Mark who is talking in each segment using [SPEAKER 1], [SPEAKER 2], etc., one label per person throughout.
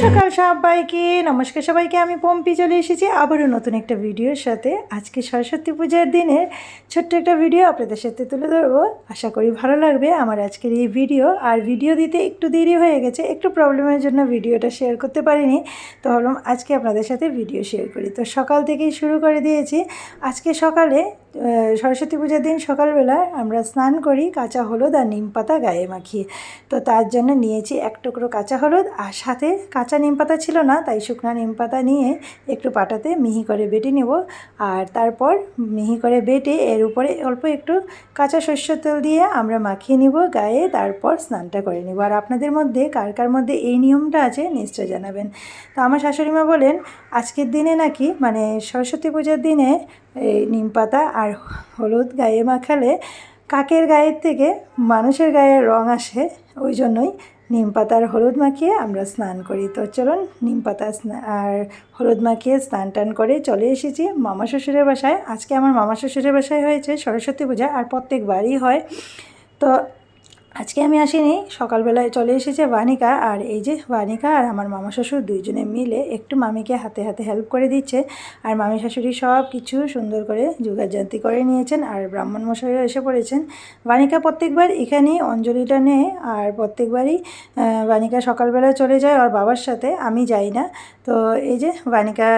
[SPEAKER 1] সকাল সবাইকে নমস্কার। সবাইকে আমি পম্পি চলে এসেছি আবারও নতুন একটা ভিডিওর সাথে। আজকে সরস্বতী পূজার দিনের ছোট্ট একটা ভিডিও আপনাদের সাথে তুলে ধরবো। আশা করি ভালো লাগবে আমার আজকের এই ভিডিও। আর ভিডিও দিতে একটু দেরি হয়ে গেছে, একটু প্রবলেমের জন্য ভিডিওটা শেয়ার করতে পারিনি। তো ভাবলাম আজকে আপনাদের সাথে ভিডিও শেয়ার করি। তো সকাল থেকেই শুরু করে দিয়েছি। আজকে সকালে সরস্বতী পূজার দিন সকালবেলা আমরা স্নান করি কাঁচা হলুদ আর নিম পাতা গায়ে মাখিয়ে। তো তার জন্য নিয়েছি এক টুকরো কাঁচা হলুদ, আর সাথে কাঁচা নিম পাতা ছিল না, তাই শুকনো নিম পাতা নিয়ে একটু পাটাতে মিহি করে বেটে নেব। আর তারপর মিহি করে বেটে এর উপরে অল্প একটু কাঁচা সরষের তেল দিয়ে আমরা মাখিয়ে নিব গায়ে, তারপর স্নানটা করে নেব। আর আপনাদের মধ্যে কার কার মধ্যে এই নিয়মটা আছে নিশ্চয় জানাবেন। তো আমার শাশুড়িমা বলেন আজকের দিনে নাকি মানে সরস্বতী পূজার দিনে এই নিম পাতা আর হলুদ গায়ে মাখালে কাকের গায়ের থেকে মানুষের গায়ে রং আসে, ওই জন্যই নিম পাতা আর হলুদ মাখিয়ে আমরা স্নান করি। তো চলুন নিম পাতা আর হলুদ মাখিয়ে স্নান টান করে চলে এসেছি মামা শ্বশুরের বাসায়। আজকে আমার মামা শ্বশুরের বাসায় হয়েছে সরস্বতী পূজা, আর প্রত্যেকবারই হয়। তো আজকে আমি আসিনি, সকালবেলায় চলে এসেছে বানিকা। আর এই যে বানিকা আর আমার মামা শ্বশুর দুইজনে মিলে একটু মামিকে হাতে হাতে হেল্প করে দিচ্ছে। আর মামি শাশুড়ি সব কিছু সুন্দর করে যোগাযান্তি করে নিয়েছেন, আর ব্রাহ্মণ মশাইও এসে পড়েছেন। বানিকা প্রত্যেকবার এখানেই অঞ্জলিটা নেয়, আর প্রত্যেকবারই বানিকা সকালবেলায় চলে যায় ওর বাবার সাথে, আমি যাই না। তো এই যে বানিকা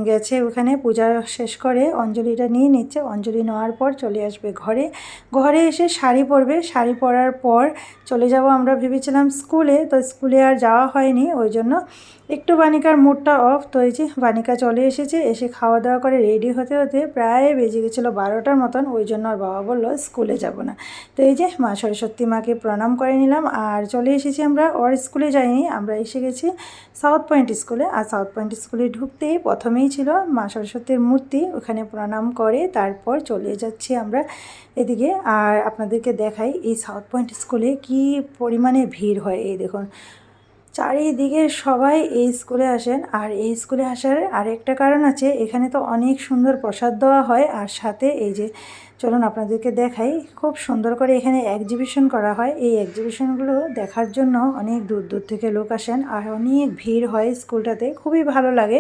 [SPEAKER 1] গেছে ওখানে পূজা শেষ করে অঞ্জলিটা নিয়ে নিচ্ছে। অঞ্জলি নেওয়ার পর চলে আসবে ঘরে। ঘরে এসে শাড়ি পরবে, শাড়ি পরার পর চলে যাব আমরা ভেবেছিলাম স্কুলে। তো স্কুলে আর যাওয়া হয়নি, ওই জন্য একটু বানিকার মুডটা অফ। তো এই যে বানিকা চলে এসেছে, এসে খাওয়া দাওয়া করে রেডি হতে হতে প্রায় বেজে গেছিলো 12টার মতন। ওই জন্য আর বাবা বললো স্কুলে যাব না। তো এই যে মা সরস্বতী মাকে প্রণাম করে নিলাম আর চলে এসেছি আমরা। ওর স্কুলে যাইনি, আমরা এসে গেছি সাউথ পয়েন্ট স্কুলে। আর সাউথ পয়েন্ট স্কুলে ঢুকতেই প্রথমেই ছিল মা সরস্বতীর মূর্তি, ওখানে প্রণাম করে তারপর চলে যাচ্ছি আমরা এদিকে। আর আপনাদেরকে দেখাই এই সাউথ পয়েন্ট স্কুলে কি পরিমাণে ভিড় হয়। এই দেখুন চারিদিকে সবাই এই স্কুলে আসেন। আর এই স্কুলে আসার আরেকটা কারণ আছে, এখানে তো অনেক সুন্দর প্রসাদ দেওয়া হয়। আর সাথে এই যে চলুন আপনাদেরকে দেখাই, খুব সুন্দর করে এখানে এক্সিবিশন করা হয়। এই এক্সিবিশনগুলো দেখার জন্য অনেক দূর দূর থেকে লোক আসেন, আর অনেক ভিড় হয় স্কুলটাতে, খুবই ভালো লাগে।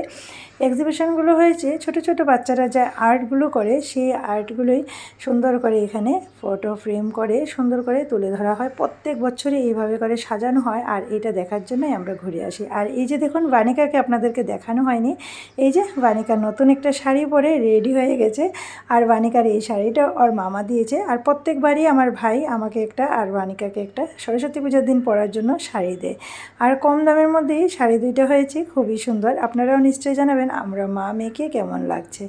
[SPEAKER 1] এক্সিবিশনগুলো হয়েছে ছোট ছোট বাচ্চারা যা আর্টগুলো করে, সেই আর্টগুলোই সুন্দর করে এখানে ফটো ফ্রেম করে সুন্দর করে তুলে ধরা হয়। প্রত্যেক বছরই এইভাবে করে সাজানো হয়, আর এটা দেখার জন্যই আমরা ঘুরে আসি। আর এই যে দেখুন বানিকাকে আপনাদেরকে দেখানো হয়নি, এই যে বানিকা নতুন একটা শাড়ি পরে রেডি হয়ে গেছে। আর বানিকার এই শাড়িটা ওর মামা দিয়েছে। আর প্রত্যেকবারই আমার ভাই আমাকে একটা আর বানিকাকে একটা সরস্বতী পূজার দিন পরার জন্য শাড়ি দেয়। আর কম দামের মধ্যেই শাড়ি দুইটা হয়েছে, খুবই সুন্দর। আপনারাও নিশ্চয়ই জানাবেন আমরা মা মেয়েকে কেমন লাগছে।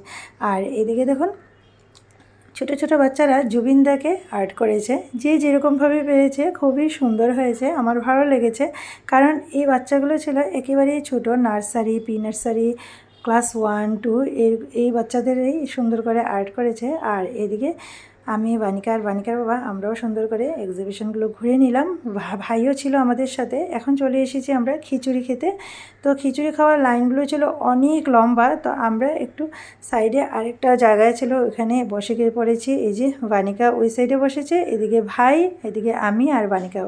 [SPEAKER 1] আর এদিকে দেখুন ছোটো ছোটো বাচ্চারা জুবিনদাকে আর্ট করেছে, যে যেরকমভাবে পেরেছে খুবই সুন্দর হয়েছে, আমার ভালো লেগেছে। কারণ এই বাচ্চাগুলো ছিল একেবারেই ছোটো, নার্সারি প্রি নার্সারি ক্লাস 1 2 এই বাচ্চাদেরই সুন্দর করে আর্ট করেছে। আর এদিকে আমি বানিকার বাবা আমরাও সুন্দর করে এক্সিবিশনগুলো ঘুরে নিলাম। ভাইও ছিল আমাদের সাথে। এখন চলে এসেছি আমরা খিচুড়ি খেতে। তো খিচুড়ি খাওয়ার লাইনগুলো ছিল অনেক লম্বা। তো আমরা একটু সাইডে আরেকটা জায়গায় ছিল ওখানে বসে গিয়ে পড়েছি। এই যে বানিকা ওই সাইডে বসেছে, এদিকে ভাই, এদিকে আমি আর বানিকা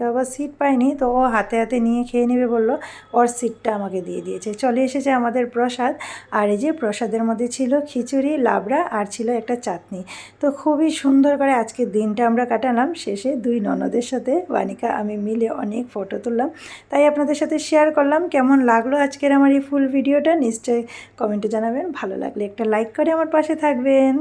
[SPEAKER 1] বাবা সিট পায়নি, তো ও হাতে হাতে নিয়ে খেয়ে নেবে বললো, ওর সিটটা আমাকে দিয়ে দিয়েছে। চলে এসেছে আমাদের প্রসাদ। আর এই যে প্রসাদের মধ্যে ছিল খিচুড়ি, লাবড়া আর ছিল একটা চাটনি। তো খুবই সুন্দর করে আজকের দিনটা আমরা কাটালাম। শেষে দুই ননদের সাথে বানিকা আমি মিলে অনেক ফটো তুললাম, তাই আপনাদের সাথে শেয়ার করলাম। কেমন লাগলো আজকের আমার এই ফুল ভিডিওটা নিশ্চয়ই কমেন্টে জানাবেন। ভালো লাগলে একটা লাইক করে আমার পাশে থাকবেন।